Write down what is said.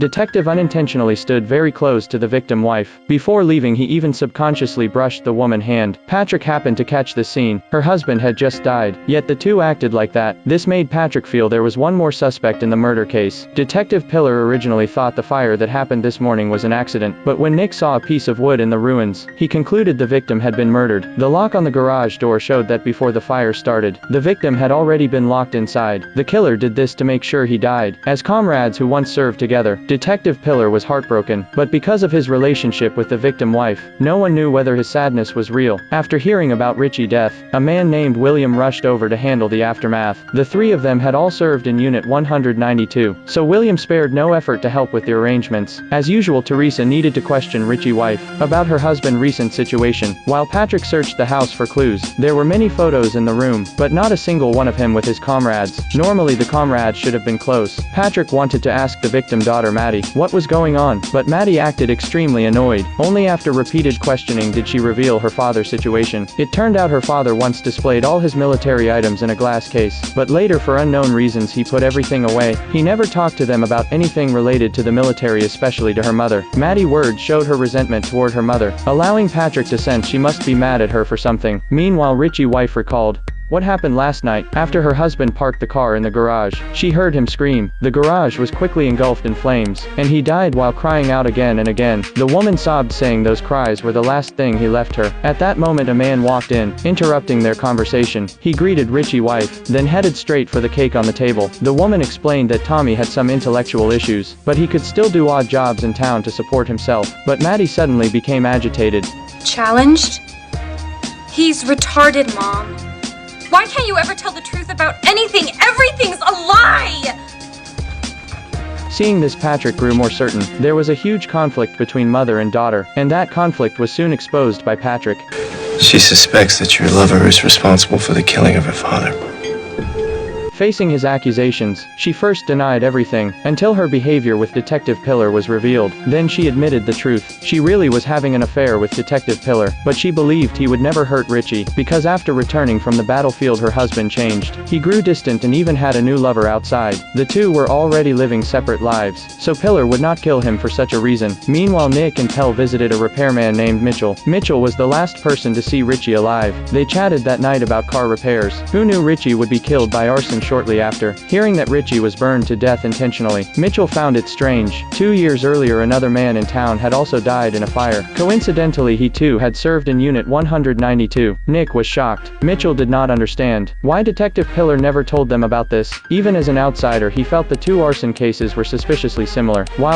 Detective unintentionally stood very close to the victim wife. Before leaving, he even subconsciously brushed the woman's hand. Patrick happened to catch the scene. Her husband had just died, yet the two acted like that. This made Patrick feel there was one more suspect in the murder case. Detective Pillar originally thought the fire that happened this morning was an accident, but when Nick saw a piece of wood in the ruins, he concluded the victim had been murdered. The lock on the garage door showed that before the fire started, the victim had already been locked inside. The killer did this to make sure he died. As comrades who once served together, Detective Pillar was heartbroken, but because of his relationship with the victim wife, no one knew whether his sadness was real. After hearing about Richie's death, a man named William rushed over to handle the aftermath. The three of them had all served in Unit 192, so William spared no effort to help with the arrangements. As usual, Teresa needed to question Richie's wife about her husband's recent situation. While Patrick searched the house for clues, there were many photos in the room, but not a single one of him with his comrades. Normally the comrades should have been close. Patrick wanted to ask the victim daughter Maddie what was going on, but Maddie acted extremely annoyed. Only after repeated questioning did she reveal her father's situation. It turned out her father once displayed all his military items in a glass case, but later for unknown reasons he put everything away. He never talked to them about anything related to the military, especially to her mother. Maddie's words showed her resentment toward her mother, allowing Patrick to sense she must be mad at her for something. Meanwhile, Richie's wife recalled what happened last night. After her husband parked the car in the garage, she heard him scream. The garage was quickly engulfed in flames, and he died while crying out again and again. The woman sobbed, saying those cries were the last thing he left her. At that moment a man walked in, interrupting their conversation. He greeted Richie's wife, then headed straight for the cake on the table. The woman explained that Tommy had some intellectual issues, but he could still do odd jobs in town to support himself. But Maddie suddenly became agitated. Challenged? He's retarded, Mom. Why can't you ever tell the truth about anything? Everything's a lie! Seeing this, Patrick grew more certain. There was a huge conflict between mother and daughter, and that conflict was soon exposed by Patrick. She suspects that your lover is responsible for the killing of her father. Facing his accusations, she first denied everything, until her behavior with Detective Pillar was revealed. Then she admitted the truth. She really was having an affair with Detective Pillar, but she believed he would never hurt Richie, because after returning from the battlefield her husband changed. He grew distant and even had a new lover outside. The two were already living separate lives, so Pillar would not kill him for such a reason. Meanwhile, Nick and Pell visited a repairman named Mitchell. Mitchell was the last person to see Richie alive. They chatted that night about car repairs. Who knew Richie would be killed by arson shortly after? Hearing that Richie was burned to death intentionally, Mitchell found it strange. 2 years earlier another man in town had also died in a fire. Coincidentally, he too had served in Unit 192. Nick was shocked. Mitchell did not understand why Detective Pillar never told them about this. Even as an outsider, he felt the two arson cases were suspiciously similar. While